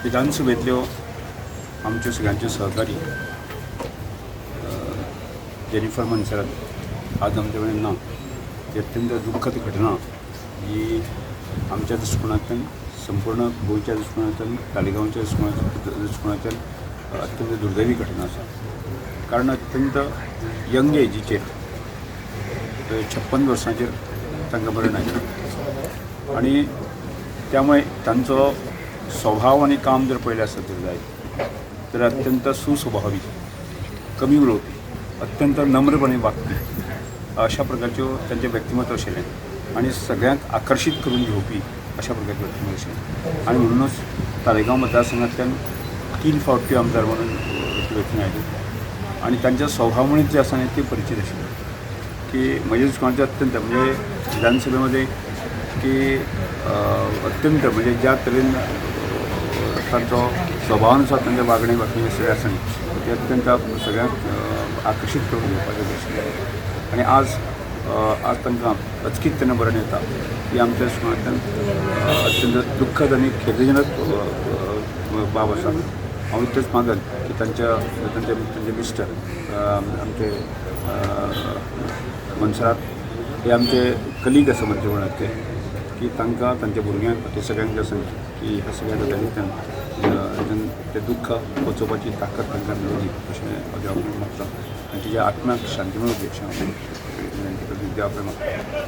विधानसभेंतल्यो आमच्यो सगळ्यांच्यो सहकारी जेनिफर मनसरात आज आमचे कडेन ना. ही अत्यंत दुःखद घटना ही आमच्या दृष्टिकोनांतल्यान संपूर्ण गोंयच्या दृष्टिकोनांतल्यान तालिगांवच्या दृष्टिकोनांतल्यान अत्यंत दुर्दैवी घटना आसा. कारण अत्यंत यंग एजीचेर 56 वर्सांचेर तांकां मरण आयलें आनी त्यामुळे तांचो स्वभाव आणि काम जर पळयलें आसत तर अत्यंत सुस्वभावी, कमी उलोवपी, अत्यंत नम्रपणे वागपी अशा प्रकारच्यो त्यांचें व्यक्तिमत्व आशिल्लें आनी सगळ्यांक आकर्शीत करून घेवपी अशा प्रकारचें व्यक्तिमत्व आशिल्लें. आनी म्हणूनच ताळेगांव मतदारसंघांतल्यान 3 फावटी आमदार म्हणून वेंचून आयले आनी तांच्या स्वभावमणीच जे आसा न्ही ते परिचित आशिल्ले की म्हज्या दृश्टिकोनाचें अत्यंत म्हणजे विधानसभेमध्ये की अत्यंत म्हणजे ज्या तरेन तांचो स्वभावानुसार तांचें वागणें वागणें सगळें आसा न्ही तें अत्यंत सगळ्यांक आकर्शीत करून घेवपाचें आशिल्लें. आनी आज तांकां अचकीत तेन्ना मरण येता ही आमच्या दृश्टिकोनांतल्यान अत्यंत दुख्खद आनी खेदजनक बाब आसा. हांव इतलेंच मागन की तांचे मिस्टर आमचे मनसरात हे आमचे कलीग आसा म्हणजे म्हणत की तांकां तांच्या भुरग्यांक ते सगळ्यांक आसा की ह्या सगळ्या गजालींतल्यान तें दुख्ख पचोवपाची ताकद तांकां मेळुनी अशें हांव मागतां आनी तिच्या आत्म्याक शांती मेळुची अशें हांव देवा कडेन मागतां.